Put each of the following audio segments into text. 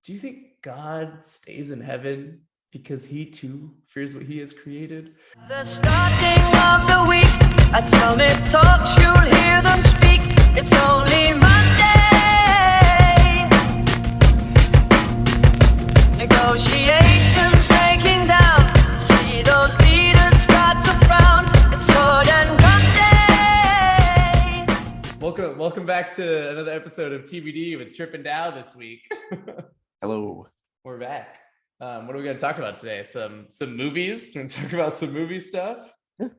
Do you think God stays in heaven because he too fears what he has created? The starting of the week, atomic talks, you'll hear them speak. It's only Monday. Negotiations breaking down. See those leaders start to frown. It's sword and gun day. Welcome back to another episode of TBD with Tripp Do this week. Hello. We're back. What are we going to talk about today? Some movies. We're going to talk about some movie stuff.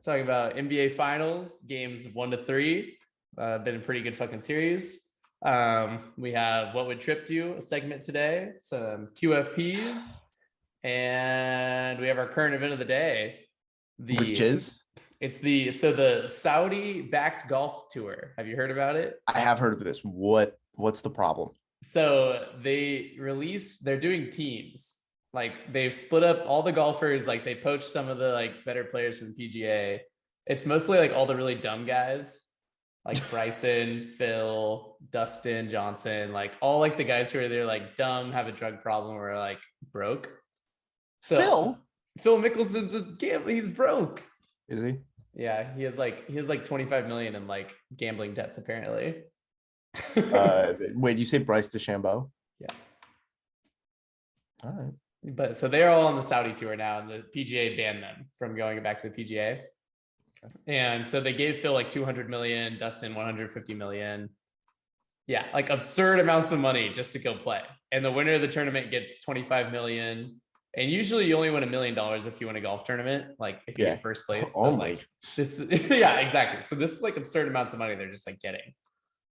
Talking about NBA Finals, games 1 to 3. Been a pretty good fucking series. We have What Would Tripp Do? A segment today. Some QFPs. And we have our current event of the day. Which is? It's the Saudi-backed golf tour. Have you heard about it? I have heard of this. What's the problem? So they're doing teams. Like they've split up all the golfers. Like they poached some of the like better players from the PGA. It's mostly like all the really dumb guys, like Bryson, Phil, Dustin Johnson, like all like the guys who are either like dumb, have a drug problem, or like broke. So Phil Mickelson's a gambler. He's broke. Is he? Yeah, he has like 25 million in like gambling debts apparently. Wait, you say Bryce DeChambeau? Yeah. All right. But so they're all on the Saudi tour now, and the PGA banned them from going back to the PGA. Okay. And so they gave Phil like 200 million, Dustin 150 million. Yeah, like absurd amounts of money just to go play. And the winner of the tournament gets 25 million. And usually you only win $1 million if you win a golf tournament, like if you get first place. So like this, yeah, exactly. So this is like absurd amounts of money they're just like getting.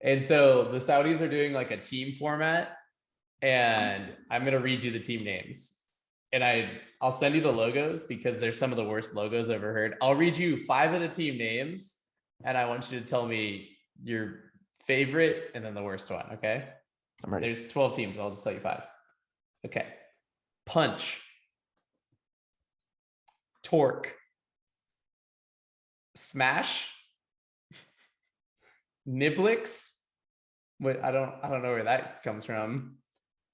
And so the Saudis are doing like a team format, and I'm going to read you the team names. And I'll send you the logos because they're some of the worst logos I've ever heard. I'll read you 5 of the team names, and I want you to tell me your favorite and then the worst one, okay? I'm ready. There's 12 teams. I'll just tell you 5. Okay. Punch. Torque. Smash. Niblix. I don't know where that comes from.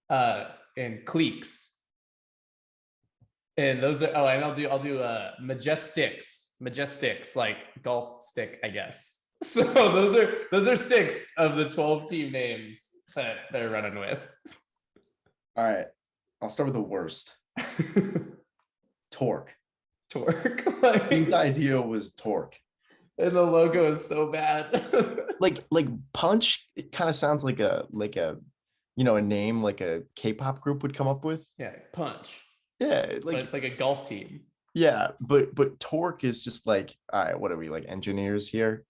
And Cleeks. And those are and I'll do Majestics, like golf stick, I guess. So those are 6 of the 12 team names that they're running with. All right. I'll start with the worst. Torque. Like, The idea was torque. And the logo is so bad. like Punch, it kind of sounds like a a name like a K-pop group would come up with. Yeah, Punch. Yeah, like but it's like a golf team. Yeah, but torque is just like, all right, what are we, like engineers here?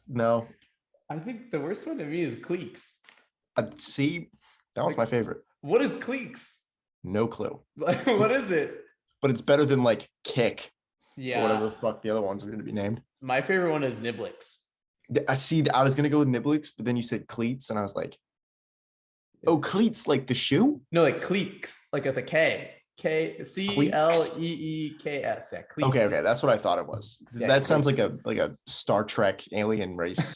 No. I think the worst one to me is Cleeks. See, that was my favorite. What is Cleeks? No clue. Like, what is it? But it's better than like Kick. Yeah. Or whatever the fuck the other ones are going to be named. My favorite one is Niblix. I was going to go with Niblix, but then you said Cleats, and I was like, oh, Cleats, like the shoe? No, like Cleeks, like with a K. Cleeks. Yeah, Cleeks. Okay, that's what I thought it was. Yeah, that Cleeks. sounds like a Star Trek alien race.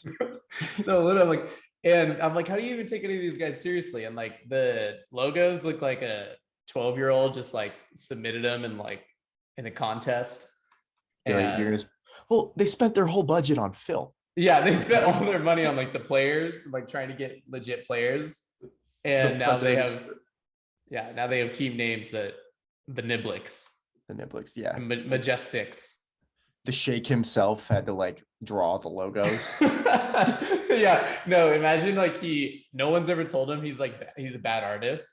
No, literally, I'm like, how do you even take any of these guys seriously? And like the logos look like a 12-year-old just like submitted them in a contest. And well, they spent their whole budget on Phil. Yeah, they spent all their money on like the players, like trying to get legit players. And now they have team names that the Niblix. The Niblix, yeah. And Majestics. The Sheikh himself had to like draw the logos. Yeah, no, imagine like no one's ever told him he's a bad artist.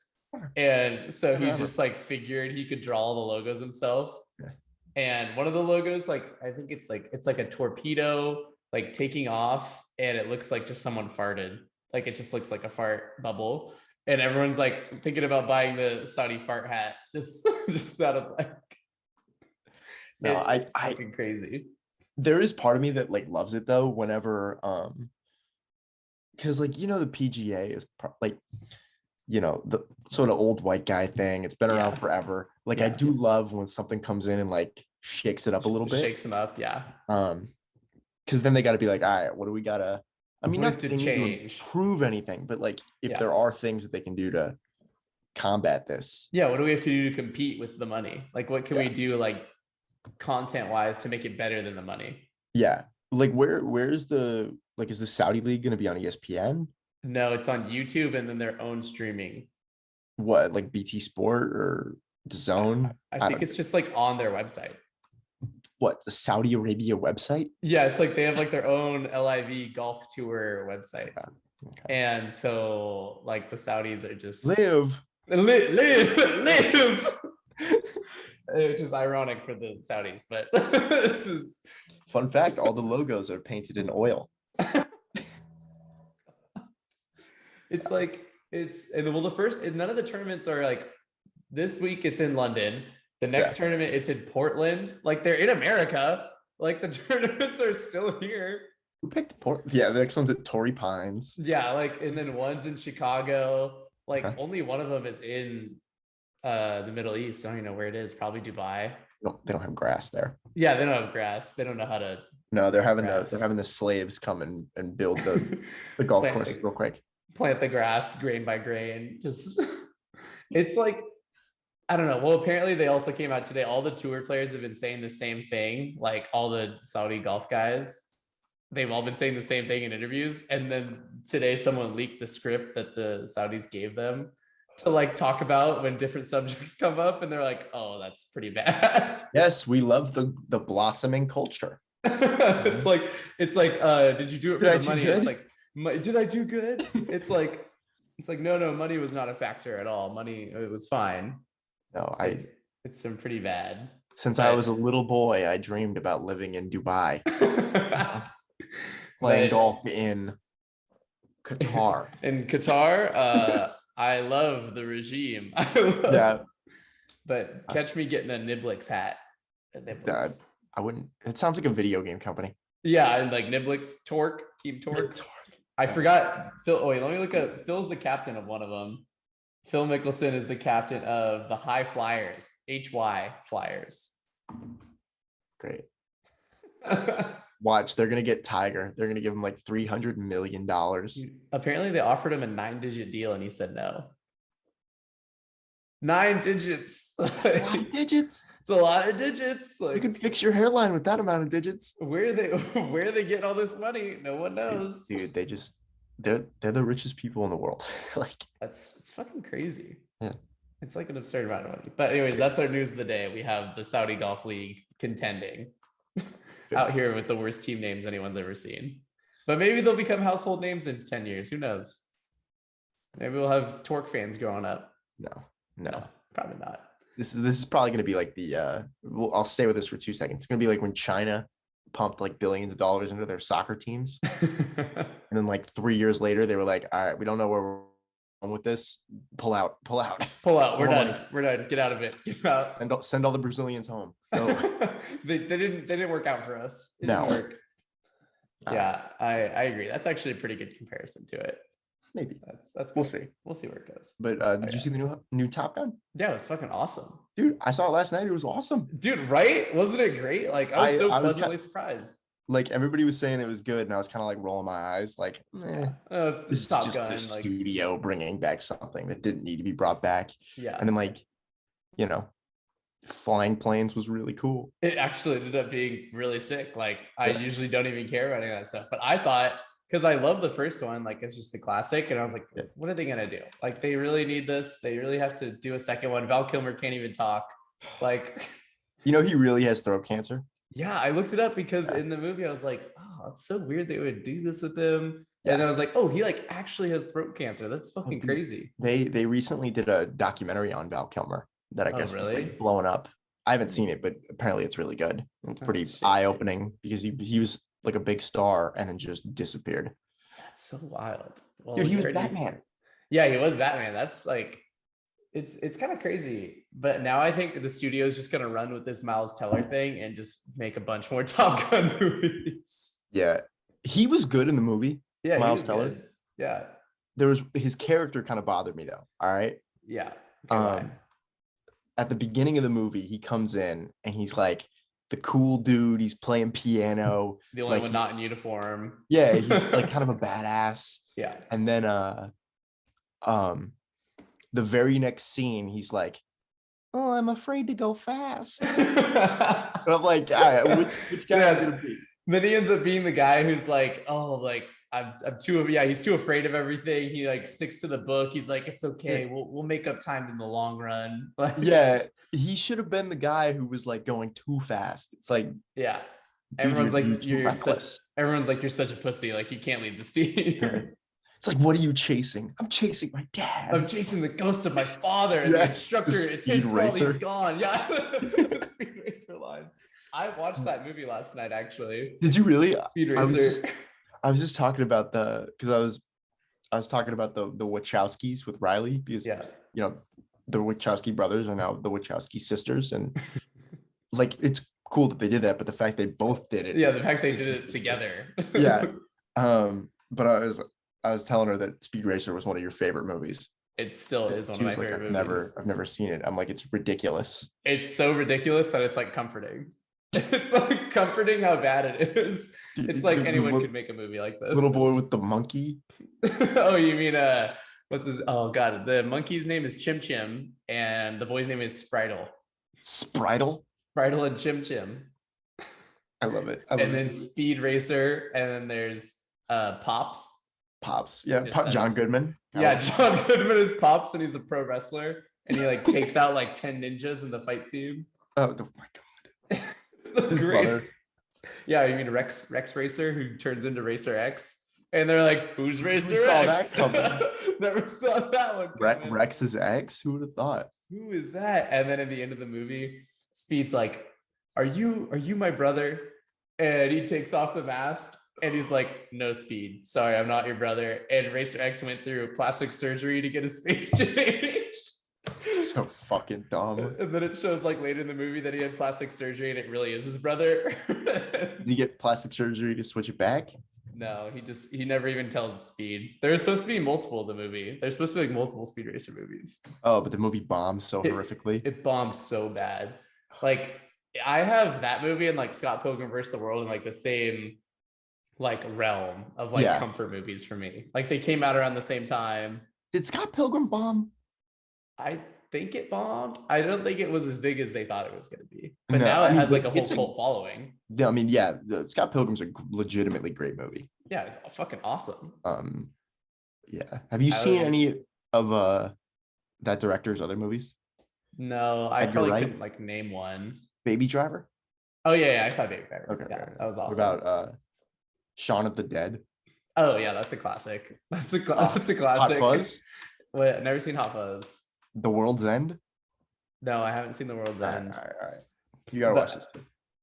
And so he's just like figured he could draw all the logos himself. Yeah. And one of the logos, like I think it's like a torpedo like taking off, and it looks like just someone farted. Like it just looks like a fart bubble. And everyone's like thinking about buying the Saudi fart hat just out of like, no, it's fucking crazy. There is part of me that like loves it though, whenever because like the PGA is like the sort of old white guy thing. It's been around forever. Like I do love when something comes in and like shakes it up a little bit. Shakes them up, yeah. Because then they got to be like, all right, what do we gotta? I mean, not to change, prove anything, but like if there are things that they can do to combat this. Yeah, what do we have to do to compete with the money? Like, what can we do, like, content wise, to make it better than the money? Yeah, like where's the like is the Saudi league going to be on ESPN? No, it's on YouTube and then their own streaming. What, like BT Sport or DAZN? I I think don't it's just like on their website. what, the Saudi Arabia website? Yeah, it's like they have like their own LIV golf tour website. Okay. And so like the Saudis are just Live. live, which is ironic for the Saudis, but this is Fun fact, all the logos are painted in oil. it's like well, the first, none of the tournaments are like this week. It's in London. The next tournament, it's in Portland. Like, they're in America. Like, the tournaments are still here. Who picked Portland? Yeah, the next one's at Torrey Pines. Yeah, like, and then one's in Chicago. Like, only one of them is in the Middle East. I don't even know where it is. Probably Dubai. They don't have grass there. Yeah, they don't have grass. They don't know how to. No, they're having the slaves come and build the golf courses real quick. Plant the grass grain by grain. Just it's like, I don't know. Well, apparently they also came out today. All the tour players have been saying the same thing. Like, all the Saudi golf guys, they've all been saying the same thing in interviews. And then today someone leaked the script that the Saudis gave them to like talk about when different subjects come up. And they're like, oh, that's pretty bad. Yes, we love the blossoming culture. It's like, did you do it for the money? Good? It's like, did I do good? It's like, no, money was not a factor at all. Money, it was fine. No, it's some pretty bad. Since I was a little boy, I dreamed about living in Dubai, playing golf in Qatar. In Qatar, I love the regime. Yeah, but catch me getting a Niblix hat. I wouldn't. It sounds like a video game company. Yeah, I like Niblix, Team Torque. I forgot Phil. Oh wait, let me look at Phil's the captain of one of them. Phil Mickelson is the captain of the High Flyers, HY Flyers. Great. Watch, they're gonna get Tiger. They're gonna give him like $300 million. Apparently, they offered him a 9-digit deal, and he said no. 9 digits. 9 digits. It's a lot of digits. Like, you can fix your hairline with that amount of digits. Where are they getting all this money? No one knows. Dude, they're the richest people in the world. Like, it's fucking crazy. Yeah. It's like an absurd amount of money. But anyways, that's our news of the day. We have the Saudi Golf League contending out here with the worst team names anyone's ever seen. But maybe they'll become household names in 10 years. Who knows? Maybe we'll have Torque fans growing up. No, probably not. This is probably going to be like I'll stay with this for 2 seconds. It's going to be like when China pumped like billions of dollars into their soccer teams. And then like 3 years later, they were like, all right, we don't know where we're going with this. Pull out. We're done. We're done. Get out of it. Get out. And don't send all the Brazilians home. They didn't work out for us. It didn't work. Yeah, I agree. That's actually a pretty good comparison to it. Maybe that's we'll see. We'll see where it goes. But did you see the new Top Gun? Yeah, it was fucking awesome. Dude, I saw it last night. It was awesome. Dude, right? Wasn't it great? Like, I was so pleasantly surprised. Like, everybody was saying it was good, and I was kind of like rolling my eyes, like, it's Top just Gun. The studio bringing back something that didn't need to be brought back. Yeah. And then, like, flying planes was really cool. It actually ended up being really sick. Like, I usually don't even care about any of that stuff, but I thought, because I love the first one, like, it's just a classic, and I was like, what are they gonna do? Like, they really need this. They really have to do a second one. Val Kilmer can't even talk. Like, he really has throat cancer. Yeah, I looked it up because in the movie I was like, oh, it's so weird they would do this with him. And then I was like, oh, he like actually has throat cancer. That's fucking crazy. They recently did a documentary on Val Kilmer that I guess was like blowing up. I haven't seen it, but apparently it's really good. It's pretty eye-opening because he was like a big star and then just disappeared. That's so wild. Well, dude, he was Batman. Yeah, he was Batman. That's like, it's kind of crazy. But now I think the studio is just gonna run with this Miles Teller thing and just make a bunch more Top Gun movies. Yeah, he was good in the movie. Yeah, Miles Teller. Good. Yeah, his character kind of bothered me though. All right. Yeah. At the beginning of the movie, he comes in and he's like the cool dude. He's playing piano. The only one not in uniform. Yeah, he's like kind of a badass. Yeah. And then the very next scene, he's like, "Oh, I'm afraid to go fast." And I'm like, all right, which guy am I gonna be? Then he ends up being the guy who's like, oh, like I'm too, yeah, he's too afraid of everything. He like sticks to the book. He's like, it's okay, we'll make up time in the long run. Like, Yeah, he should have been the guy who was like going too fast. It's like, yeah, dude, everyone's like, too everyone's like, you're such a pussy. Like, you can't lead this team. It's like, what are you chasing? I'm chasing my dad. I'm chasing the ghost of my father. And the instructor, it's his fault he's gone. Yeah, the Speed Racer line. I watched that movie last night, actually. Did you really? Speed Racer. I was just talking about because I was talking about the Wachowskis with Riley, because Yeah, you know, the Wachowski brothers are now the Wachowski sisters, and like it's cool that they did that, but the fact they both did it. yeah, the fact they did it together. Yeah. But I was telling her that Speed Racer was one of your favorite movies. It still is one of my favorite movies. I've never seen it. I'm like, it's ridiculous. It's so ridiculous that it's like comforting. It's like comforting how bad it is. It's like anyone could make a movie like this. Little boy with the monkey. Oh, you mean what's his, oh god, the monkey's name is Chim Chim and the boy's name is Spritle. Spritle And Chim Chim. I love it. And then Speed Racer, and then there's Pops. Yeah, John Goodman. Yeah, John Goodman is Pops, and he's a pro wrestler, and he like takes out like 10 ninjas in the fight scene. Oh my god. His brother. Yeah, you mean Rex Racer, who turns into Racer X, and they're like, "Who's Racer X?" Saw that coming. Never saw that one. Rex's X. Who would have thought? Who is that? And then at the end of the movie, Speed's like, "Are you my brother?" And he takes off the mask, and he's like, "No, Speed. Sorry, I'm not your brother." And Racer X went through plastic surgery to get his face changed. So fucking dumb. And then it shows like later in the movie that he had plastic surgery and it really is his brother. Did he get plastic surgery to switch it back? No, he never even tells Speed. There's supposed to be multiple of the movie. There's supposed to be like multiple Speed Racer movies. Oh, but the movie bombed so horrifically. It bombed so bad. Like, I have that movie and like Scott Pilgrim vs. the World in like the same like realm of like comfort movies for me. Like, they came out around the same time. Did Scott Pilgrim bomb? I think it bombed. I don't think it was as big as they thought it was going to be. But now it has like a whole cult following. Yeah, I mean, yeah, Scott Pilgrim's a legitimately great movie. Yeah, it's fucking awesome. Yeah. Have you seen any of that director's other movies? No, I probably couldn't like name one. Baby Driver? Oh yeah, I saw Baby Driver. Okay, yeah, that was awesome. What about Shaun of the Dead? Oh yeah, that's a classic. That's a classic. Hot Fuzz? Wait, never seen Hot Fuzz. The World's End? No, I haven't seen The World's End. All right. You gotta watch this.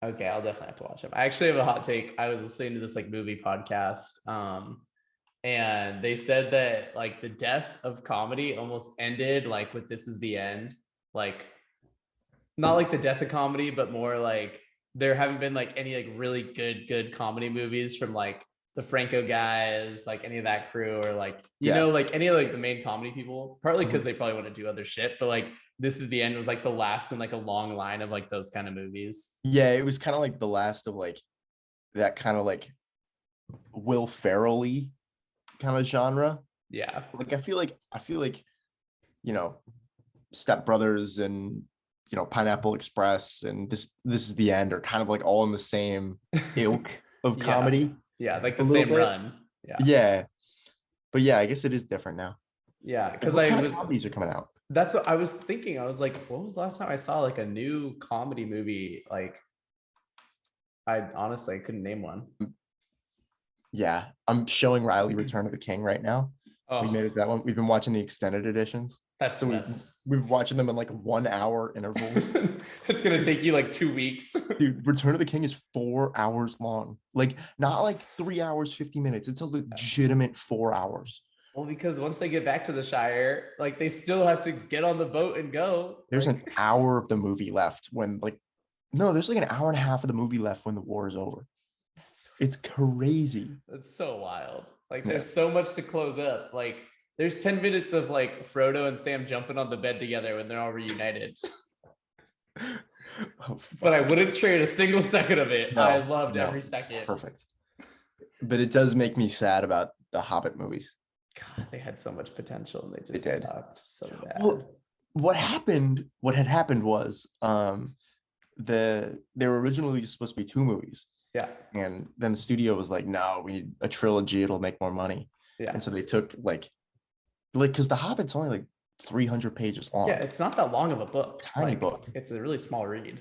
Okay, I'll definitely have to watch it. I actually have a hot take. I was listening to this like movie podcast, and they said that like the death of comedy almost ended like with This Is the End. Like, not like the death of comedy, but more like there haven't been like any like really good comedy movies from like the Franco guys, like any of that crew, or like, you know, like any of like the main comedy people, partly because they probably want to do other shit, but like This Is the End was like the last in like a long line of like those kind of movies. Yeah, it was kind of like the last of like that kind of like Will Ferrell-y kind of genre. Yeah. Like I feel like, you know, Step Brothers and, you know, Pineapple Express and This Is the End are kind of like all in the same ilk of comedy. Yeah, like the same run. Yeah. But yeah, I guess it is different now. Yeah, because comedies are coming out. That's what I was thinking. I was like, what was the last time I saw like a new comedy movie? Like, I honestly couldn't name one. Yeah, I'm showing Riley Return of the King right now. Oh, we made it that one. We've been watching the extended editions. That's so we've been watching them in like 1 hour intervals. It's gonna take you like 2 weeks. Dude, Return of the King is 4 hours long. Like, not like 3 hours 50 minutes. It's a legitimate 4 hours. Well, because once they get back to the Shire, like they still have to get on the boat and go. There's like... an hour of the movie left when there's like an hour and a half of the movie left when the war is over. It's crazy. That's so wild. Like there's so much to close up. Like there's 10 minutes of like Frodo and Sam jumping on the bed together when they're all reunited. But I wouldn't trade a single second of it. I loved every second. Perfect. But it does make me sad about the Hobbit movies. God, they had so much potential and they They just did. sucked so bad. Well, what had happened was they were originally supposed to be 2 movies. Yeah. And then the studio was like, no, we need a trilogy, it'll make more money. Yeah. And so they took like because The Hobbit's only like 300 pages long. Yeah, it's not that long of a book. Tiny book. It's a really small read.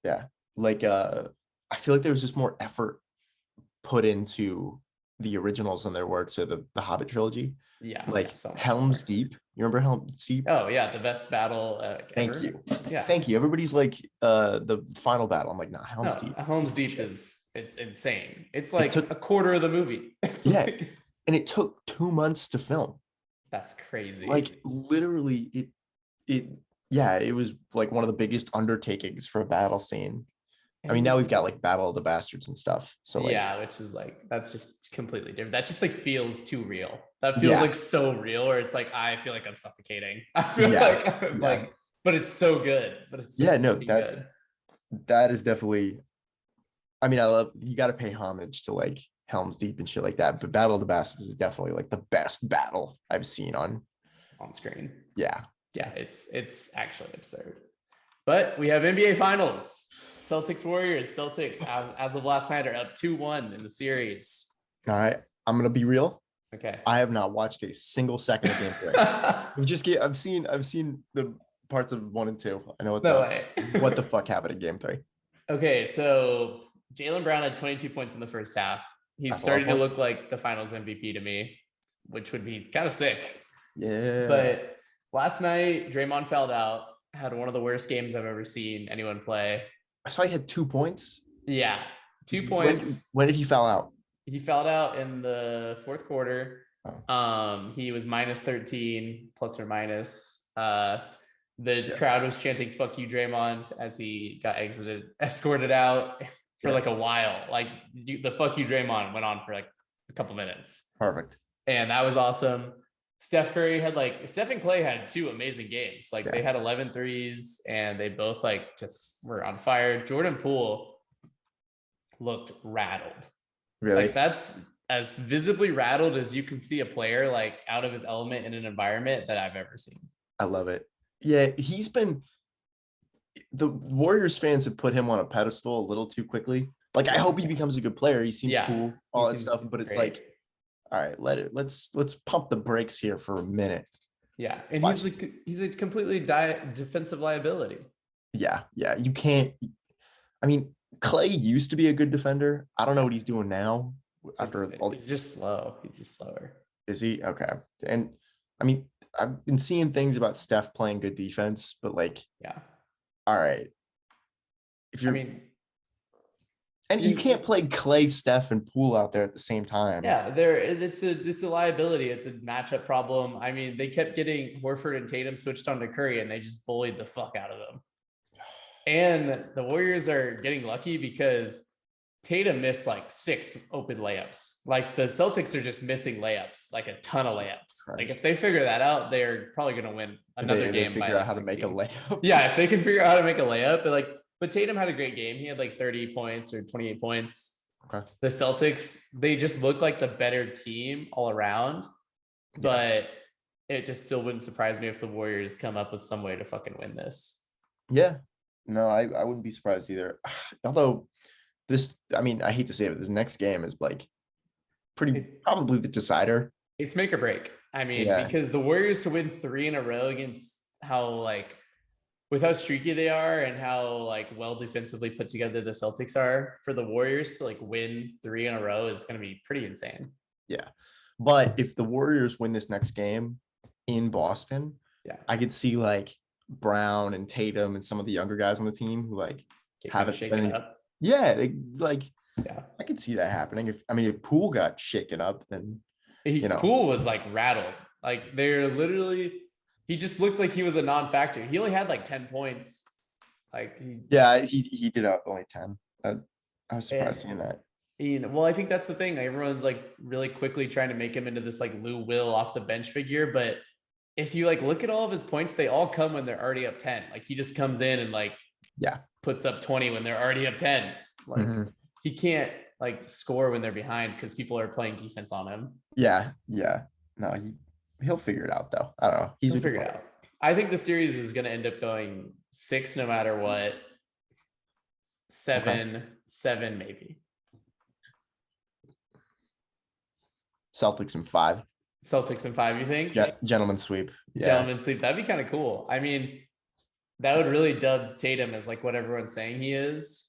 Yeah. Like I feel like there was just more effort put into the originals than there were to the Hobbit trilogy. Yeah. Like so Helm's more. Deep. You remember Helm's Deep? Oh yeah, the best battle Thank ever. you. Yeah. Thank you. Everybody's like the final battle. I'm like, nah, Helm's No, Deep. Helm's Deep it's insane. It's like a quarter of the movie. It's Yeah. like, And it took 2 months to film. that's crazy. Like literally it was like one of the biggest undertakings for a battle scene. I mean, now we've got like Battle of the Bastards and stuff. So like, yeah, which is like, that's just completely different. That just like feels too real. That feels like so real, where it's like, I feel like I'm suffocating. I feel like I'm like, but it's so good. But it's so good. That is definitely, I mean, you got to pay homage to like Helm's Deep and shit like that. But Battle of the Bastards is definitely like the best battle I've seen on screen. Yeah. Yeah, it's actually absurd. But we have NBA Finals. Celtics Warriors. Celtics as of last night are up 2-1 in the series. All right, I'm gonna be real. Okay. I have not watched a single second of game 3. I've seen the parts of 1 and 2. I know what's up. What the fuck happened in game 3? Okay, so Jaylen Brown had 22 points in the first half. He's starting to look like the Finals MVP to me, which would be kind of sick. Yeah. But last night, Draymond fouled out. Had one of the worst games I've ever seen anyone play. I saw he had 2 points. Yeah, 2 points. When did he foul out? He fouled out in the 4th quarter. Oh. He was minus 13, plus or minus. The crowd was chanting "fuck you, Draymond" as he got escorted out for like a while. Like the "fuck you, Draymond" went on for like a couple minutes. Perfect. And that was awesome. Steph and Clay had 2 amazing games. Like they had 11 threes and they both like just were on fire. Jordan Poole looked rattled. Really? Like that's as visibly rattled as you can see a player like out of his element in an environment that I've ever seen. I love it. Yeah, the Warriors fans have put him on a pedestal a little too quickly. Like I hope he becomes a good player. He seems cool, all that stuff, but it's great. Like, all right, let's pump the brakes here for a minute. Yeah, and he's a completely defensive liability. Yeah, you can't. I mean, Clay used to be a good defender. I don't know what he's doing now. He's just slow. He's just slower. Is he? Okay. And I mean, I've been seeing things about Steph playing good defense, but like, all right. And you can't play Clay, Steph, and Poole out there at the same time. Yeah, it's a liability. It's a matchup problem. I mean, they kept getting Horford and Tatum switched on to Curry, and they just bullied the fuck out of them. And the Warriors are getting lucky because Tatum missed like 6 open layups. Like the Celtics are just missing layups, like a ton of layups. Right. Like if they figure that out, they're probably going to win another game. They figure out how to make a layup. Yeah, if they can figure out how to make a layup, but Tatum had a great game. He had like 30 points or 28 points. Okay. The Celtics, they just look like the better team all around, but it just still wouldn't surprise me if the Warriors come up with some way to fucking win this. Yeah, no, I wouldn't be surprised either. Although I hate to say it, this next game is like probably the decider. It's make or break. I mean, because the Warriors to win 3 in a row against with how streaky they are and how like well defensively put together the Celtics are, for the Warriors to like win 3 in a row is going to be pretty insane. Yeah. But if the Warriors win this next game in Boston, I could see like Brown and Tatum and some of the younger guys on the team who like haven't shaken up. Yeah. I could see that happening. If Poole got shaken up, then Poole was like rattled. Like they're literally, he just looked like he was a non-factor. He only had like 10 points. Like he did only 10. I was surprised seeing that. Well, I think that's the thing. Everyone's like really quickly trying to make him into this like Lou Will off the bench figure. But if you like look at all of his points, they all come when they're already up 10. Like he just comes in and like puts up 20 when they're already up 10. Like he can't like score when they're behind because people are playing defense on him. Yeah. No, he'll figure it out though. I don't know. He's He'll a good figure it player. out. I think the series is going to end up going 6 no matter what. Okay. 7 maybe. Celtics in 5. Celtics in 5, you think? Yeah, gentleman sweep. Yeah. Gentlemen sleep. That'd be kind of cool. I mean, that would really dub Tatum as like what everyone's saying he is.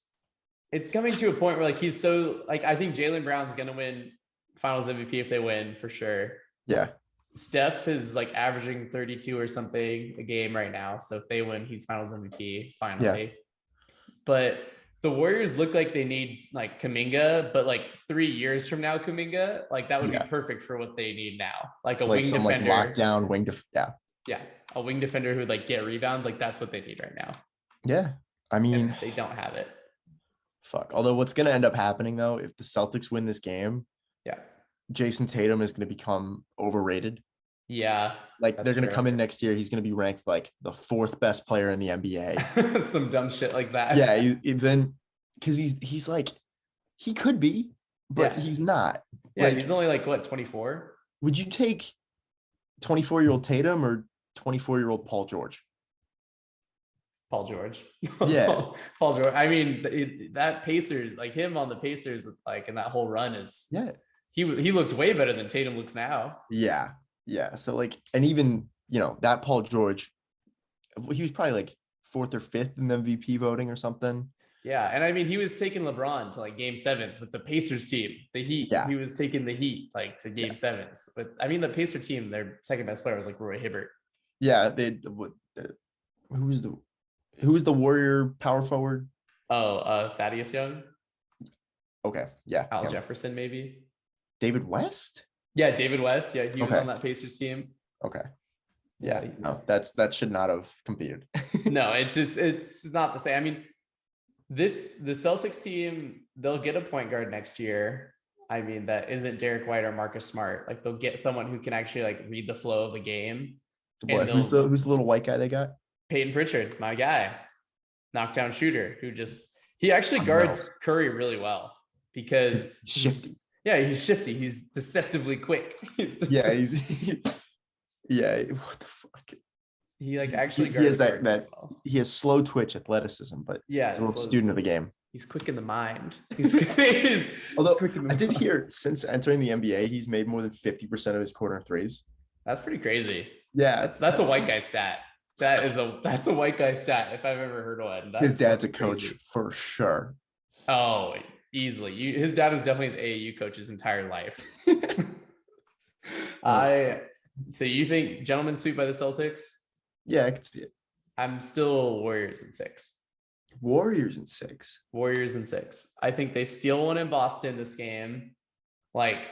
It's coming to a point where like he's so like I think Jaylen Brown's gonna win Finals MVP if they win for sure. Yeah. Steph is like averaging 32 or something a game right now. So if they win, he's Finals MVP finally. Yeah. But the Warriors look like they need like Kuminga, but like 3 years from now, Kuminga, like that would be perfect for what they need now. Like a Like wing some defender. like lockdown wing yeah. Yeah. A wing defender who would like get rebounds. Like that's what they need right now. Yeah. I mean, And they don't have it. fuck. Although what's gonna end up happening though, if the Celtics win this game, Yeah. Jason Tatum is gonna become overrated. Yeah. Like they're gonna true. come in next year. He's gonna be ranked like the 4th best player in the NBA. Some dumb shit like that. Yeah, then because he's like he could be, but Yeah. he's not. Yeah, like, he's only like what, 24? Would you take 24-year-old Tatum or 24-year-old Paul George? Paul George. Yeah. Paul George. I mean, that Pacers, like him on the Pacers, like in that whole run is he looked way better than Tatum looks now. Yeah. Yeah. So like, and even, that Paul George, he was probably like 4th or 5th in the MVP voting or something. Yeah. And I mean, he was taking LeBron to like game 7s with the Pacers team, the Heat. Yeah. He was taking the Heat like to game 7s. But I mean, the Pacer team, their second best player was like Roy Hibbert. Yeah. Who was the Warrior power forward? Oh, Thaddeus Young. Okay. Yeah. Al Jefferson, maybe. David West? Yeah, David West. Yeah, he was on that Pacers team. Okay. Yeah. No, that should not have competed. No, it's not the same. I mean, the Celtics team, they'll get a point guard next year. I mean, that isn't Derek White or Marcus Smart. Like they'll get someone who can actually like read the flow of the game. Who's the little white guy they got? Peyton Pritchard, my guy, knockdown shooter who he actually guards Curry really well because he's shifty. He's deceptively quick. Yeah. What the fuck? He like actually guards. He has slow twitch athleticism, but yeah, he's a little student of the game. He's quick in the mind. Although I did hear since entering the NBA, he's made more than 50% of his corner threes. That's pretty crazy. Yeah, that's a white guy stat. That's a white guy stat if I've ever heard one. His dad's a coach for sure. Oh, easily. His dad was definitely his AAU coach his entire life. So you think gentlemen sweep by the Celtics? Yeah, I can see it. I'm still Warriors in 6. Warriors in 6. Warriors in 6. I think they steal one in Boston this game. Like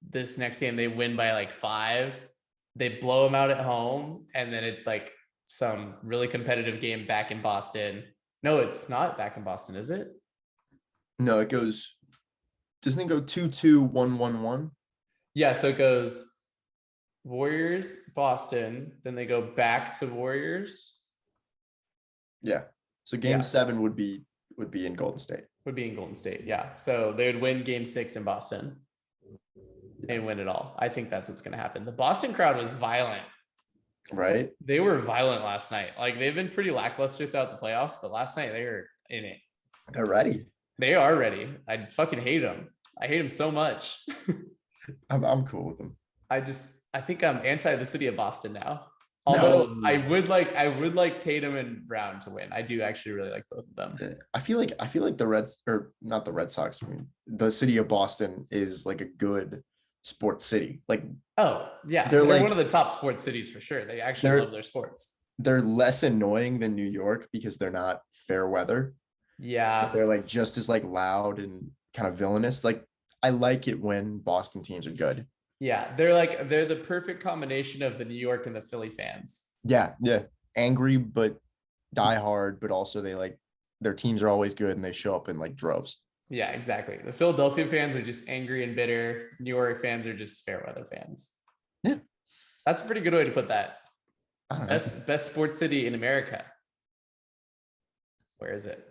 this next game, they win by like 5. They blow them out at home, and then it's like some really competitive game back in Boston. No, it's not back in Boston, is it? No, it goes. Doesn't it go 2-2, 1-1-1? Yeah, so it goes Warriors, Boston, then they go back to Warriors. Yeah. So game 7 would be in Golden State. Would be in Golden State, yeah. So they would win game 6 in Boston and win it all. I think that's what's going to happen. The Boston crowd was violent. Right? They were violent last night. Like they've been pretty lackluster throughout the playoffs, but last night they were in it. They're ready. They are ready. I fucking hate them. I hate them so much. I'm cool with them. I think I'm anti the city of Boston now. Although I would like Tatum and Brown to win. I do actually really like both of them. I feel like the Reds, or not the Red Sox, I mean, the city of Boston is like a good sports city. Like, oh yeah, they're like one of the top sports cities for sure. They actually love their sports. They're less annoying than New York because they're not fair weather. Yeah, but they're like just as like loud and kind of villainous. Like I like it when Boston teams are good. Yeah, they're the perfect combination of the New York and the Philly fans. Yeah. Angry but die hard, but also they like their teams are always good and they show up in like droves. Yeah, exactly. The Philadelphia fans are just angry and bitter. New York fans are just fair weather fans. Yeah. That's a pretty good way to put that. Best sports city in America. Where is it?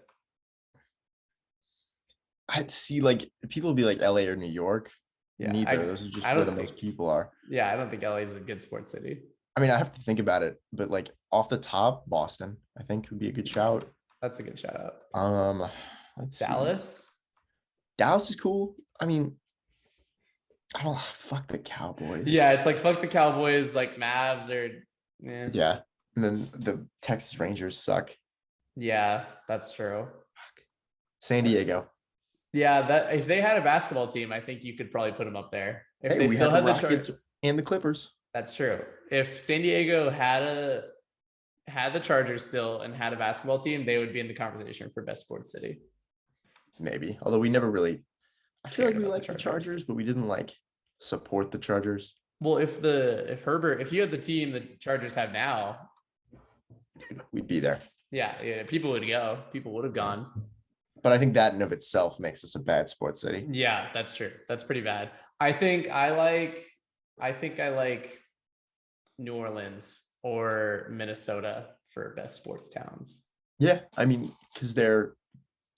I'd see like people be like LA or New York. Yeah, neither. Those are just I where don't the think. most people are. Yeah, I don't think LA is a good sports city. I mean, I have to think about it, but like off the top, Boston, I think would be a good shout. That's a good shout out. Um, let's see. Dallas. Dallas is cool. I mean, I don't fuck the Cowboys. Yeah, it's like fuck the Cowboys, like Mavs or yeah. Yeah. And then the Texas Rangers suck. Yeah, that's true. San Diego. Yeah, that if they had a basketball team, I think you could probably put them up there. If Hey, they we still had had the the Rockets Chargers, and the Clippers. that's true. If San Diego had the Chargers still and had a basketball team, they would be in the conversation for best sports city. Maybe. Although we never really, I feel like we about liked the Chargers, but we didn't like support the Chargers. Well, if you had the team the Chargers have now, We'd be there. yeah, people would go. People would have gone. But I think that in of itself makes us a bad sports city. Yeah, that's true. That's pretty bad. I think I like New Orleans or Minnesota for best sports towns. Yeah. I mean, because they're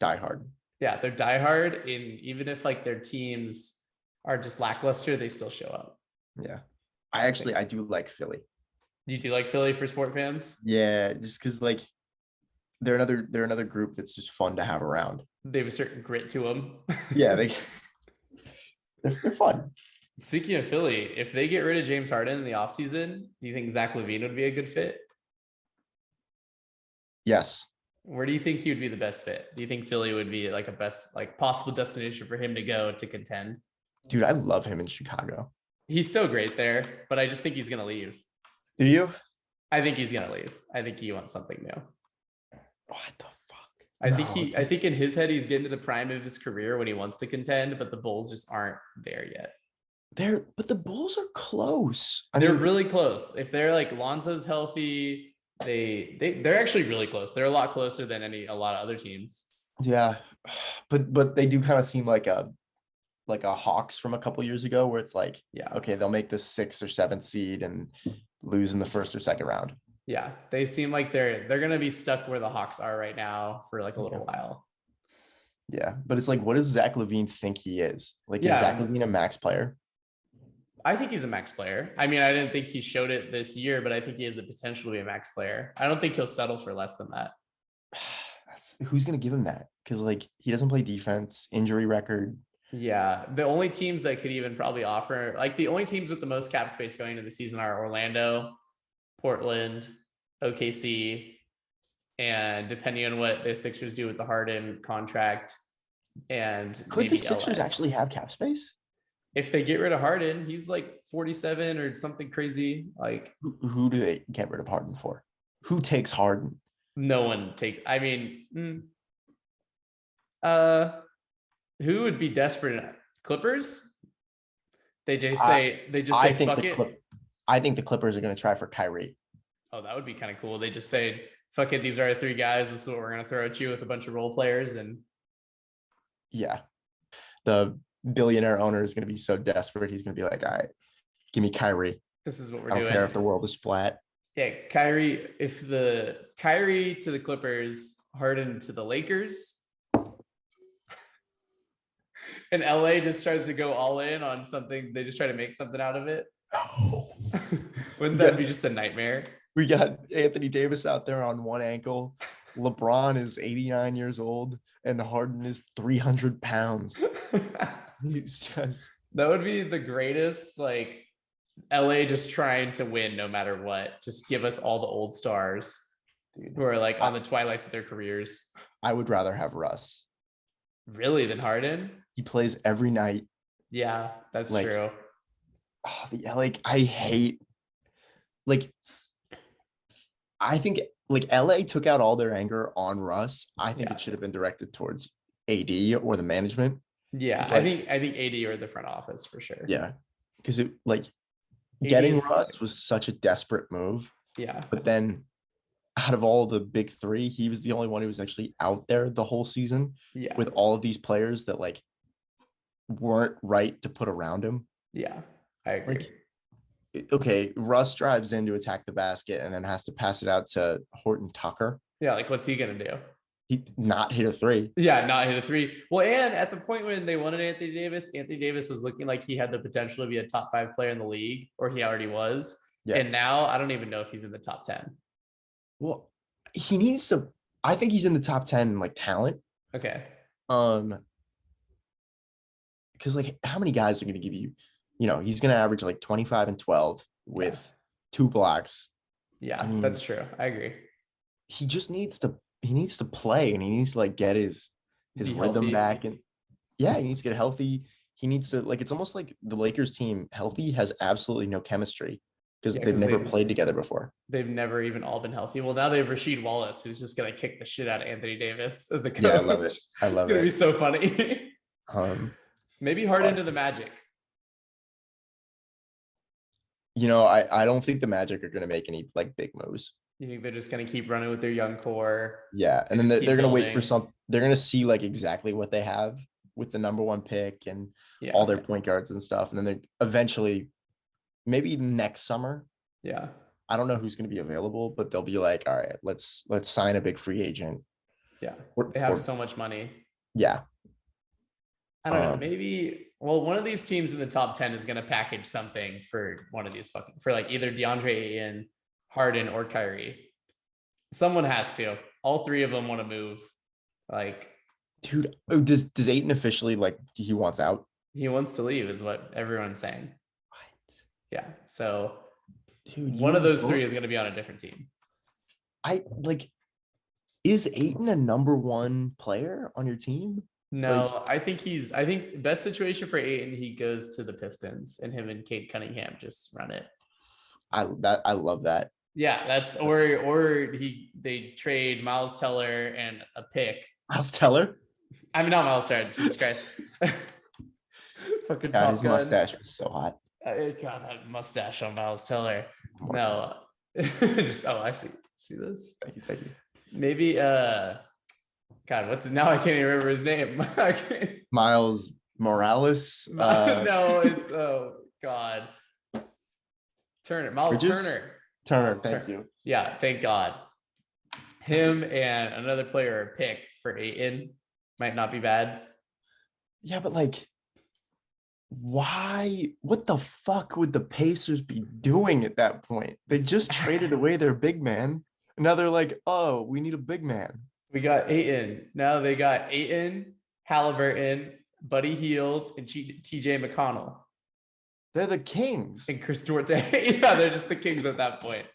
diehard. Yeah, they're diehard, and even if like their teams are just lackluster, they still show up. Yeah. I do like Philly. You do like Philly for sport fans? Yeah, just because like they're another group that's just fun to have around. They have a certain grit to them. Yeah, they're fun. Speaking of Philly, if they get rid of James Harden in the offseason, do you think Zach Lavine would be a good fit? Yes. Where do you think he would be the best fit? Do you think Philly would be like a best like possible destination for him to go to contend? Dude, I love him in Chicago. He's so great there, but I just think he's gonna leave. Do you? I think he's gonna leave. I think he wants something new. What the fuck? I think in his head he's getting to the prime of his career when he wants to contend, but the Bulls just aren't there yet. But the Bulls are close. They're really close. If they're like Lonzo's healthy, they're actually really close. They're a lot closer than a lot of other teams. Yeah, but they do kind of seem like a Hawks from a couple years ago, where it's like, Yeah. okay, they'll make the 6th or 7th seed and lose in the 1st or 2nd round. Yeah, they seem like they're gonna be stuck where the Hawks are right now for like a little while. Yeah, but it's like, what does Zach Lavine think he is? Like, Yeah. is Zach Lavine a max player? I think he's a max player. I mean, I didn't think he showed it this year, but I think he has the potential to be a max player. I don't think he'll settle for less than that. Who's gonna give him that? Because like he doesn't play defense, injury record. Yeah, the only teams that could even probably offer, like the only teams with the most cap space going into the season are Orlando, Portland, OKC, and depending on what the Sixers do with the Harden contract, and Could maybe the Sixers LA. actually have cap space? If they get rid of Harden, he's like 47 or something crazy. Like Who do they get rid of Harden for? Who takes Harden? no one takes. I mean, who would be desperate? Clippers? They just say fuck it. I think the Clippers are going to try for Kyrie. Oh, that would be kind of cool. They just say, fuck it, these are our 3 guys. This is what we're going to throw at you with a bunch of role players. And Yeah. The billionaire owner is going to be so desperate. He's going to be like, all right, give me Kyrie. this is what we're I don't doing. care if the world is flat. Yeah, Kyrie to the Clippers, Harden to the Lakers. And LA just tries to go all in on something. They just try to make something out of it. Wouldn't that be just a nightmare? We got Anthony Davis out there on one ankle. LeBron is 89 years old and Harden is 300 pounds. He's just That would be the greatest, like LA just trying to win no matter what. Just give us all the old stars who are like on the twilights of their careers. I would rather have Russ. Really, than Harden? He plays every night. Yeah, that's Like, true. Oh, I hate I think like LA took out all their anger on Russ. I think it should have been directed towards AD or the management. Yeah, I think AD or the front office for sure. Yeah. Because it getting AD's Russ was such a desperate move. Yeah. But then out of all the big 3, he was the only one who was actually out there the whole season with all of these players that like weren't right to put around him. Yeah, I agree. Okay, Russ drives in to attack the basket and then has to pass it out to Horton Tucker. Yeah, like what's he gonna do? He not hit a three. Yeah, not hit a three. Well, and at the point when they wanted Anthony Davis was looking like he had the potential to be a top 5 player in the league, or he already was. Yeah. And now I don't even know if he's in the top 10. Well, he needs to. I think he's in the top 10 like talent. Okay. Because like how many guys are going to give you? He's going to average like 25 and 12 with 2 blocks. Yeah, I mean, that's true. I agree. He just needs to. He needs to play, and he needs to like get his rhythm healthy. back, and he needs to get healthy. He needs to like. It's almost like the Lakers team healthy has absolutely no chemistry because they've never played together before. They've never even all been healthy. Well, now they have Rasheed Wallace, who's just gonna kick the shit out of Anthony Davis as a coach. Yeah, I love it. I love it. It's gonna be so funny. Maybe Harden to the Magic. I don't think the Magic are gonna make any like big moves. You think they're just gonna keep running with their young core? Yeah, and then they're gonna wait for some. They're gonna see like exactly what they have with the number 1 pick and all their point guards and stuff, and then they're eventually, maybe next summer. Yeah, I don't know who's gonna be available, but they'll be like, all right, let's sign a big free agent. Yeah, they have so much money. Yeah, I don't know. Maybe. Well, one of these teams in the top 10 is gonna package something for one of these for like either DeAndre Ayton, Harden, or Kyrie. Someone has to. All 3 of them want to move. Like, dude, does Ayton officially like he wants out? He wants to leave, is what everyone's saying. What? Yeah. So, dude, one of those 3 is going to be on a different team. Is Ayton a number 1 player on your team? No, I think the best situation for Ayton, he goes to the Pistons, and him and Cade Cunningham just run it. I love that. Yeah, that's they trade Miles Teller and a pick. Miles Teller? I mean, not Miles Teller, Jesus Christ. Fucking God, his mustache was so hot. God, that mustache on Miles Teller. No, I see this. Thank you. Maybe God, what's his now? I can't even remember his name. Miles Morales. No, it's God. Turner. Miles Turner. Thank you. Yeah, thank God. Him and another player pick for Ayton might not be bad. Yeah, but like, why? What the fuck would the Pacers be doing at that point? They just traded away their big man. And now they're like, oh, we need a big man. We got Ayton. Now they got Ayton, Halliburton, Buddy Hield, and TJ McConnell. They're the Kings. And Chris Duarte. Yeah, they're just the Kings at that point.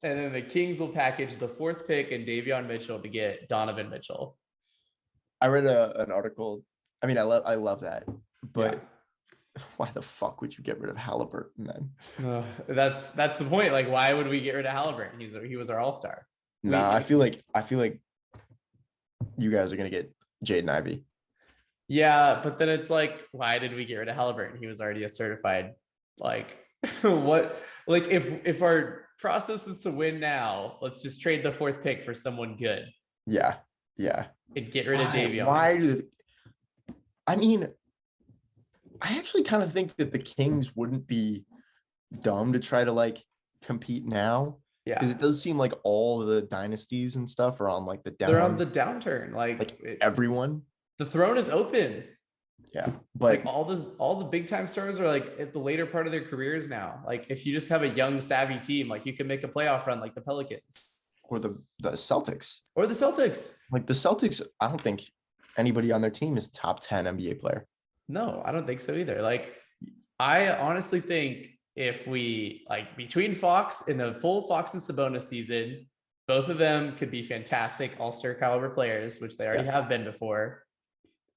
And then the Kings will package the 4th pick and Davion Mitchell to get Donovan Mitchell. I read an article. I mean, I love that. But why the fuck would you get rid of Halliburton then? That's the point. Like, why would we get rid of Halliburton? He was our all-star. Nah, I feel like you guys are gonna get Jaden Ivey. Yeah, but then it's like, why did we get rid of Halliburton? He was already a certified. Like, what? Like, if our process is to win now, let's just trade the 4th pick for someone good. Yeah. And get rid of Davion. I mean, I actually kind of think that the Kings wouldn't be dumb to try to like compete now. Yeah, because it does seem like all the dynasties and stuff are on like the down. They're on the downturn. Like everyone. The throne is open. Yeah, but like all the big time stars are like at the later part of their careers now. Like if you just have a young savvy team, like you can make a playoff run like the Pelicans or the Celtics. Or the Celtics. Like the Celtics, I don't think anybody on their team is a top 10 NBA player. No, I don't think so either. Like I honestly think if we like between Fox in the full Fox and Sabonis season, both of them could be fantastic all-star caliber players, which they already have been before.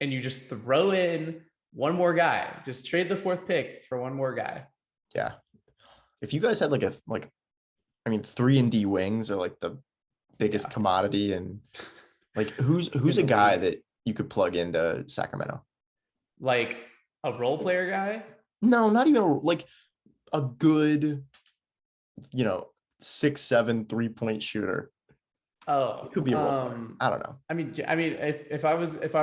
And you just throw in one more guy, just trade the 4th pick for one more guy. Yeah. If you guys had like 3-and-D wings are like the biggest commodity, and like who's a guy that you could plug into Sacramento? Like a role player guy? No, not even like a good, 6'7" 3-point shooter. Oh, it could be a role player. I don't know. I mean, if I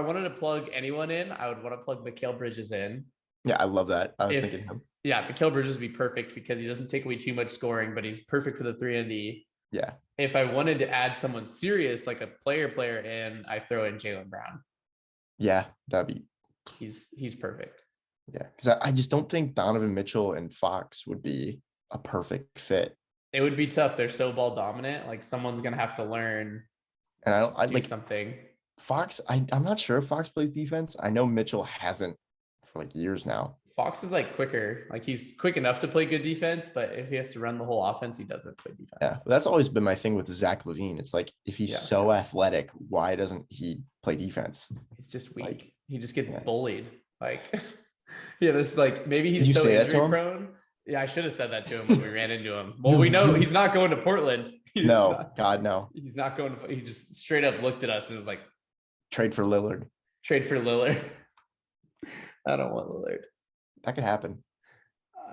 wanted to plug anyone in, I would want to plug Mikal Bridges in. Yeah, I love that. I was thinking him. Yeah, Mikal Bridges would be perfect because he doesn't take away too much scoring, but he's perfect for the 3-and-D. Yeah. If I wanted to add someone serious, like a player in, I throw in Jaylen Brown. Yeah. That'd be, He's perfect. yeah. Because I just don't think Donovan Mitchell and Fox would be a perfect fit. It would be tough. They're so ball dominant. Like someone's gonna have to learn And I do like something. Fox. I'm not sure if Fox plays defense. I know Mitchell hasn't for like years now. Fox is like quicker. Like he's quick enough to play good defense, but if he has to run the whole offense, he doesn't play defense. Yeah, that's always been my thing with Zach Lavine. It's like if he's so athletic, why doesn't he play defense? He's just weak. Like, he just gets bullied. Like, yeah, this like maybe he's Did you so say that to injury him? prone. Yeah, I should have said that to him when we ran into him. Well, we know he's not going to Portland. No, God, no. He's not going to. He just straight up looked at us and was like, Trade for Lillard. "Trade for Lillard." I don't want Lillard. That could happen.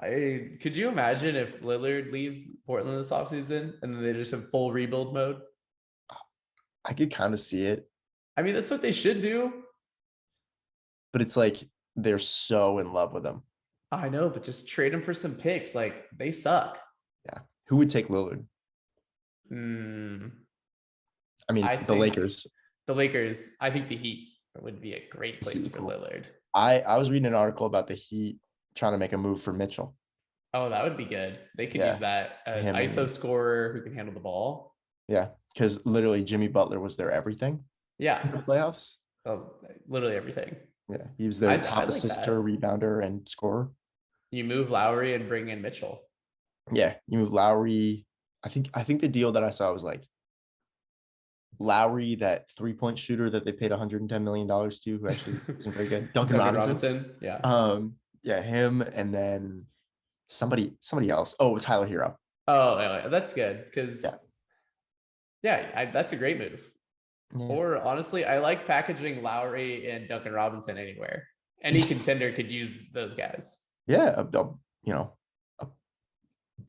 Could you imagine if Lillard leaves Portland this offseason and then they just have full rebuild mode? I could kind of see it. I mean, that's what they should do. But it's like they're so in love with him. I know, but just trade him for some picks. Like they suck. Yeah. Who would take Lillard? I mean, the Lakers. The Lakers. I think the Heat would be a great place for Lillard. I was reading an article about the Heat trying to make a move for Mitchell. Oh, that would be good. They could use that ISO scorer who can handle the ball. Yeah, because literally Jimmy Butler was their everything. Yeah, in the playoffs. Oh, literally everything. Yeah, he was their top assister, rebounder, and scorer. You move Lowry and bring in Mitchell. Yeah, you move Lowry. I think the deal that I saw was like Lowry, that 3-point shooter that they paid $110 million to, who actually isn't very good. Duncan Robinson. Yeah. Yeah, him, and then somebody else. Oh, Tyler Hero. Oh, that's good because that's a great move. Yeah. Or honestly, I like packaging Lowry and Duncan Robinson anywhere. Any contender could use those guys. Yeah, a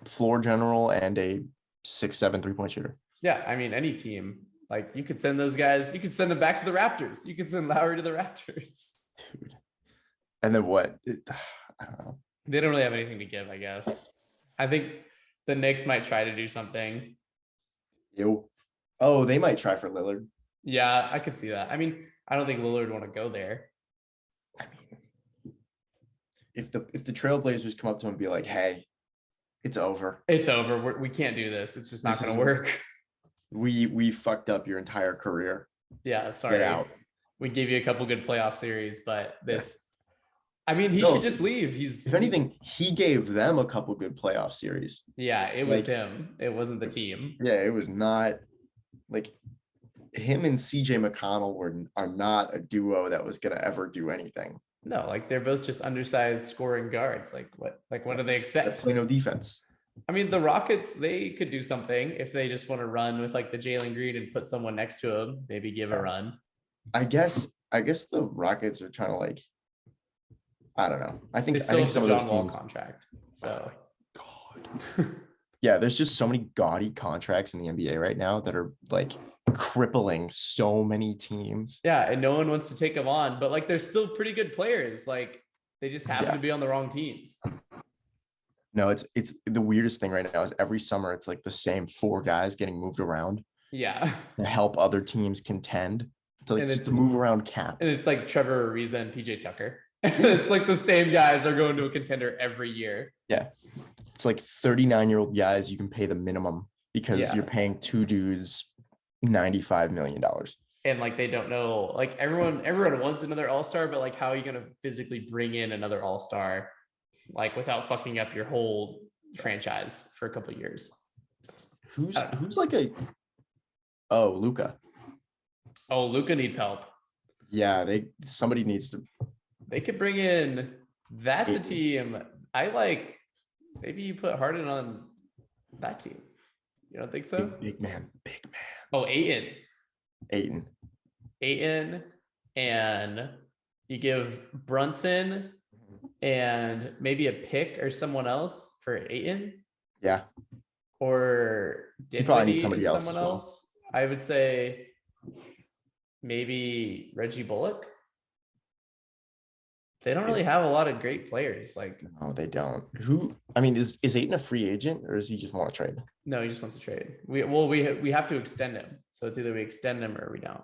floor general and a 6'7" 3-point shooter. Yeah, I mean, any team. Like you could send those guys. You could send them back to the Raptors. You could send Lowry to the Raptors. Dude. And then what? I don't know. They don't really have anything to give, I guess. I think the Knicks might try to do something. Oh, they might try for Lillard. Yeah, I could see that. I mean, I don't think Lillard would want to go there. I mean, if the Trailblazers come up to him and be like, "Hey, it's over. It's over. We can't do this. It's just not going to work. We fucked up your entire career. Yeah, sorry. Get out. We gave you a couple good playoff series, but this." I mean, he should just leave. If anything, he gave them a couple good playoff series. Yeah, it was him. It wasn't the team. Yeah, it was not like him and CJ McConnell are not a duo that was going to ever do anything. No, like they're both just undersized scoring guards. Like what do they expect? Play no defense. I mean, the Rockets, they could do something if they just want to run with like the Jalen Green and put someone next to him, maybe give a run. I guess the Rockets are trying to like, I don't know. I think some of John those Wall teams contract. So, God, yeah, there's just so many gaudy contracts in the NBA right now that are like crippling so many teams. Yeah, and no one wants to take them on, but like they're still pretty good players. Like they just happen to be on the wrong teams. No, it's the weirdest thing right now is every summer it's like the same 4 guys getting moved around. Yeah, to help other teams contend to move around cap. And it's like Trevor Ariza and PJ Tucker. It's like the same guys are going to a contender every year. Yeah. It's like 39-year-old guys you can pay the minimum because you're paying 2 dudes $95 million. And like they don't know, like everyone wants another all-star, but like how are you going to physically bring in another all-star like without fucking up your whole franchise for a couple of years? Who's like Luka. Oh, Luka needs help. Yeah, somebody needs to. They could bring in. That's a team. I like. Maybe you put Harden on that team. You don't think so? Big man. Oh, Ayton, and you give Brunson and maybe a pick or someone else for Ayton. Yeah. Or you probably need somebody else. Someone else. I would say maybe Reggie Bullock. They don't really have a lot of great players. Like, No, they don't. Who? I mean, is Ayton a free agent or does he just want to trade? no, he just wants to trade. We have to extend him. So it's either we extend him or we don't.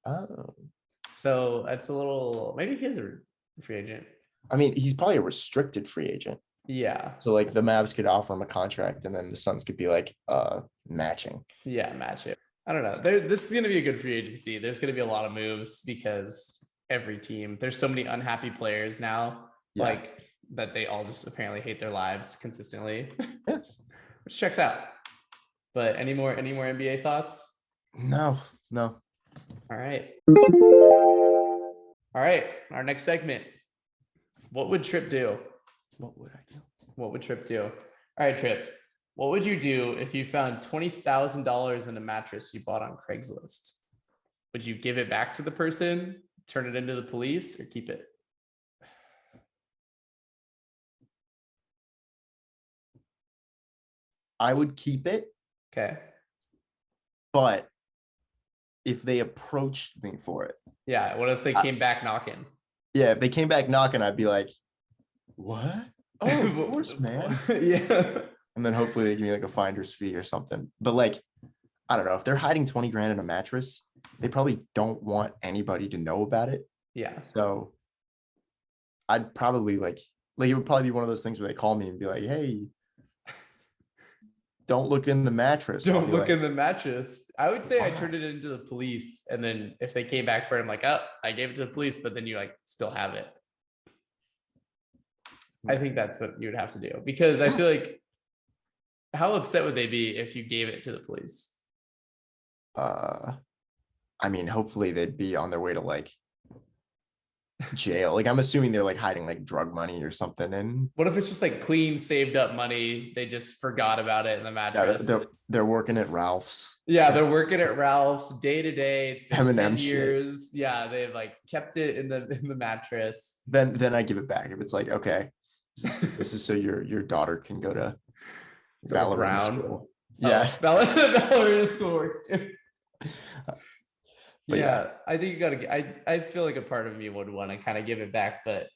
Oh, So that's a little. Maybe he is a free agent. I mean, he's probably a restricted free agent. Yeah. So like the Mavs could offer him a contract, and then the Suns could be like, matching. Yeah, match it. I don't know. This is going to be a good free agency. There's going to be a lot of moves because every team, there's so many unhappy players now, Yeah. like that they all just apparently hate their lives consistently. Which checks out. But any more NBA thoughts? No. All right. Our next segment. What would Tripp do? What would I do? What would Tripp do? All right, Tripp. What would you do if you found $20,000 in a mattress you bought on Craigslist? Would you give it back to the person, turn it into the police, or keep it? I would keep it, Okay. but if they approached me for it, Yeah. What if they came back knocking? yeah, if they came back knocking, I'd be like, what? Oh, of course, man. Yeah. And then hopefully they give me like a finder's fee or something. But like, I don't know, if they're hiding 20 grand in a mattress, they probably don't want anybody to know about it. Yeah. So I'd probably like it would probably be one of those things where they call me and be like, hey, don't look in the mattress. I'll Don't be look like, in the mattress. I would say I Wow. turned it into the police. And then if they came back for it, I'm like, oh, I gave it to the police, but then you like still have it. I think that's what you would have to do because I feel like how upset would they be if you gave it to the police? I mean, hopefully they'd be on their way to like jail. Like I'm assuming they're like hiding like drug money or something. And What if it's just like clean, saved up money? They just forgot about it in the yeah, mattress. they're working at Ralph's. Yeah, they're working at Ralph's day to day. It's been M&M 10 shit. years. Yeah, they've like kept it in the mattress. Then I give it back. If it's like, okay, this is so your daughter can go to ballerina Brown. school. Oh, Yeah. ballerina school works too. But Yeah, I think you gotta. I feel like a part of me would want to kind of give it back, but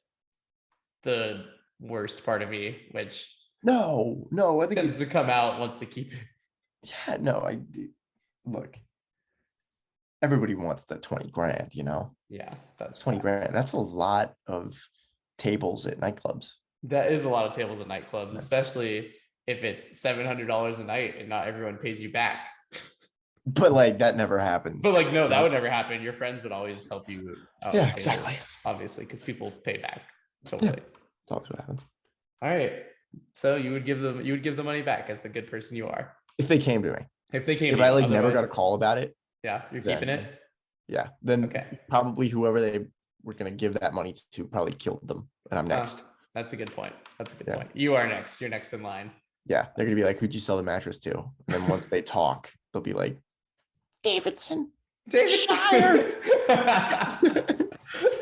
the worst part of me, which No, I think tends to come out, wants to keep it. yeah, no, look. Everybody wants the 20 grand, you know. Yeah, that's 20 grand. That's a lot of tables at nightclubs. That is a lot of tables at nightclubs, especially if it's $700 a night and not everyone pays you back. But like that never happens. But like, no, that would never happen. Your friends would always help you out. Yeah, with tables, exactly. Obviously, because people pay back. Totally. That's always what happens. All right. So you would give the money back as the good person you are. If they came to me. If they came If to I you, like never got a otherwise- call about it, Yeah, you're keeping then- it. yeah, then Okay. probably whoever they were gonna give that money to probably killed them. And I'm next. That's a good point. That's a good Yeah. point. You are next. You're next in line. Yeah, they're gonna be like, who'd you sell the mattress to? And then once they talk, they'll be like, Davidson. David Shire.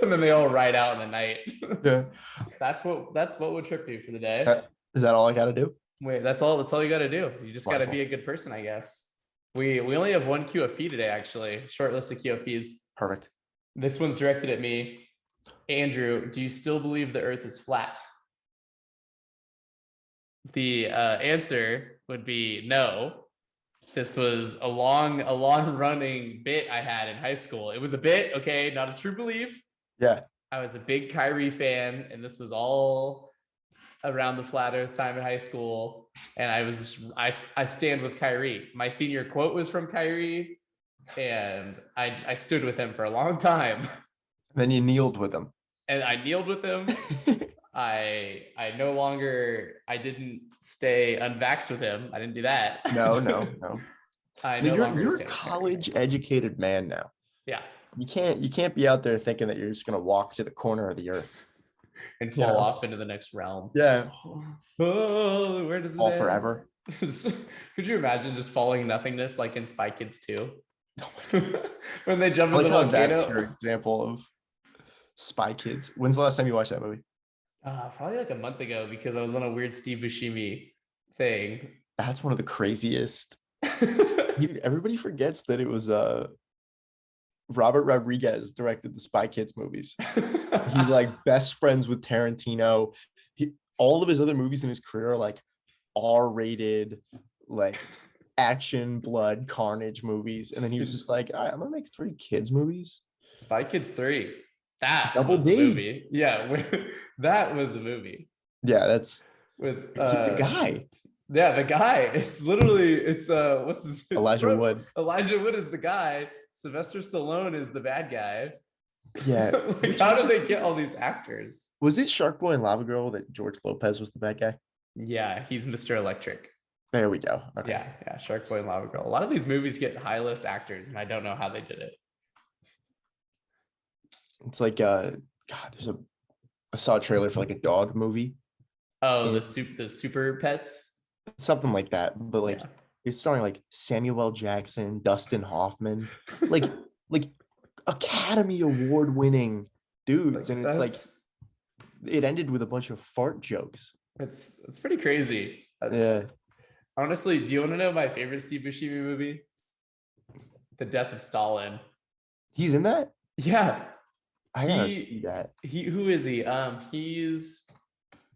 And then they all ride out in the night. Yeah. That's what would Tripp do for the day. Is that all I gotta do? Wait, that's all you got to do. You just got to Wonderful. be a good person, I guess. We only have one QFP today, actually. Short list of QFPs. Perfect. This one's directed at me. Andrew, do you still believe the earth is flat? The answer would be no. This was a long running bit I had in high school. It was a bit, okay, not a true belief. Yeah. I was a big Kyrie fan, and this was all around the flat earth time in high school. And I stand with Kyrie. My senior quote was from Kyrie, and I stood with him for a long time. Then you kneeled with them. And I kneeled with him. I didn't stay unvaxxed with him. I didn't do that. No. You're a stand with Kyrie. college educated man now. Yeah. You can't be out there thinking that you're just gonna walk to the corner of the earth And fall off into the next realm. Yeah. Oh, where does it All end? forever. Could you imagine just falling nothingness like in Spy Kids 2? Oh When they jump I in like the how that's volcano? your example of Spy Kids. When's the last time you watched that movie? Probably like a month ago because I was on a weird Steve Buscemi thing. That's one of the craziest. Everybody forgets that it was Robert Rodriguez directed the Spy Kids movies. He like best friends with Tarantino. All of his other movies in his career are like R-rated, like action, blood, carnage movies. And then he was just like, all right, I'm gonna make 3 kids movies. Spy Kids 3. That Double was D. the movie. Yeah, that was the movie. Yeah, that's With the guy. Yeah, the guy. It's what's his Elijah Wood. Elijah Wood is the guy. Sylvester Stallone is the bad guy. Yeah. Like, how did they get all these actors? Was it Shark Boy and Lava Girl that George Lopez was the bad guy? Yeah, he's Mr. Electric. There we go. Okay. Yeah, Shark Boy and Lava Girl. A lot of these movies get high list actors, and I don't know how they did it. It's like God, I saw a trailer for like a dog movie. Oh, the super pets, something like that. But like it's starring like Samuel L. Jackson, Dustin Hoffman, like Academy Award winning dudes, and it's like it ended with a bunch of fart jokes. It's pretty crazy. Yeah. Honestly, do you want to know my favorite Steve Buscemi movie? The Death of Stalin. He's in that? Yeah. I gotta see that. Who is he?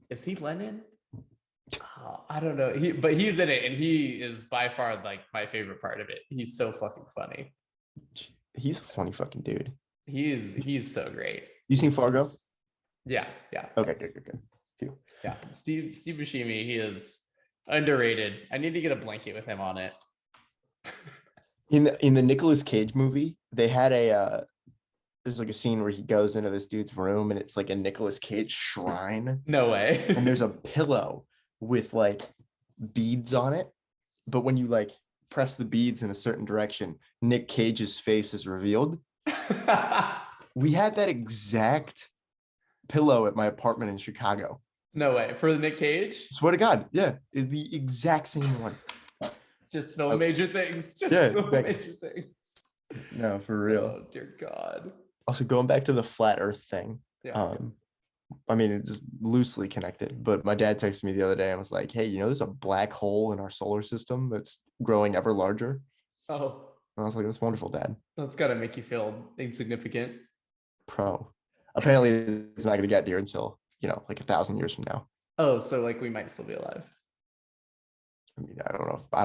Is he Lenin? Oh, I don't know. But he's in it, and he is by far like my favorite part of it. He's so fucking funny. He's a funny fucking dude. He's so great. You seen Fargo? Yeah. Okay, good. Phew. Yeah. Steve Buscemi, he is underrated. I need to get a blanket with him on it. In the Nicolas Cage movie, they had there's like a scene where he goes into this dude's room and it's like a Nicolas Cage shrine. No way. And there's a pillow with like beads on it. But when you like press the beads in a certain direction, Nick Cage's face is revealed. We had that exact pillow at my apartment in Chicago. No way. For the Nick Cage? Swear to God. Yeah. It's the exact same one. Just no major things. Major things. No, for real. Oh, dear God. Also, going back to the flat Earth thing. Yeah. I mean, it's loosely connected, but my dad texted me the other day and was like, hey, there's a black hole in our solar system that's growing ever larger. Oh. And I was like, that's wonderful, Dad. That's got to make you feel insignificant. Apparently, it's not going to get here until, like 1,000 years from now. Oh, so like we might still be alive. I mean, I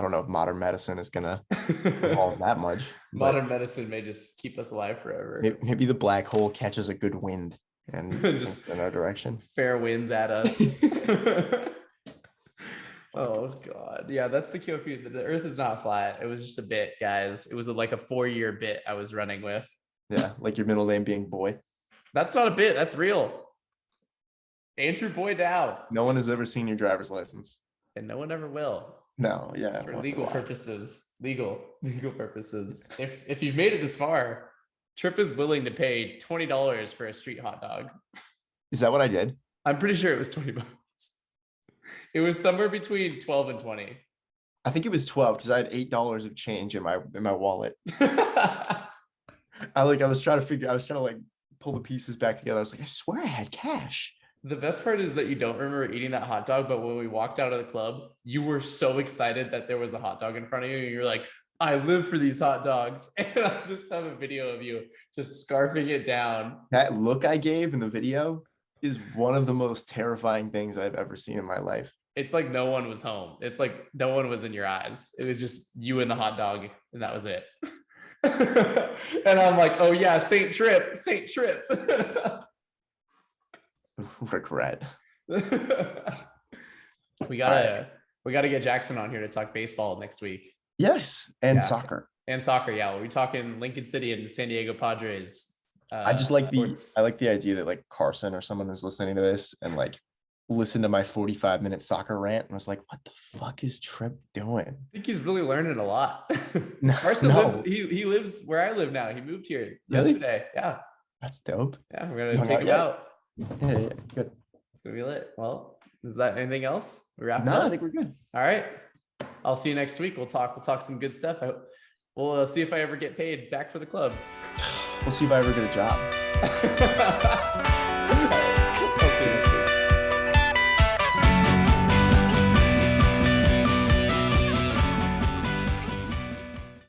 don't know if modern medicine is going to evolve that much. Modern medicine may just keep us alive forever. Maybe the black hole catches a good wind and just in our direction. Fair winds at us. Oh God. Yeah, that's the QFP. The Earth is not flat. It was just a bit, guys. It was like a 4-year bit I was running with. Yeah, like your middle name being Boy. That's not a bit. That's real. Andrew Boy Dow. No one has ever seen your driver's license. And no one ever will. No, yeah. For legal purposes. Legal purposes. If you've made it this far, Tripp is willing to pay $20 for a street hot dog. Is that what I did? I'm pretty sure it was $20. It was somewhere between 12 and 20. I think it was 12 because I had $8 of change in my wallet. I was trying to like pull the pieces back together. I was like, I swear I had cash. The best part is that you don't remember eating that hot dog, but when we walked out of the club, you were so excited that there was a hot dog in front of you. And you're like, I live for these hot dogs. And I just have a video of you just scarfing it down. That look I gave in the video is one of the most terrifying things I've ever seen in my life. It's like no one was home. It's like no one was in your eyes. It was just you and the hot dog, and that was it. And I'm like, oh yeah, Saint Tripp. Regret. We gotta get Jackson on here to talk baseball next week. Yes, and soccer. And soccer, yeah. We'll be talking Lincoln City and San Diego Padres. I just like the idea that like Carson or someone is listening to this and like listen to my 45-minute soccer rant and was like, what the fuck is Tripp doing? I think he's really learning a lot. No, Carson he lives where I live now. He moved here yesterday. Yeah. That's dope. Yeah, we're gonna take him out. Yeah, good. It's gonna be lit. Well, is that anything else? We wrap No, up? I think we're good. All right. I'll see you next week. We'll talk some good stuff. We'll see if I ever get paid back for the club. We'll see if I ever get a job.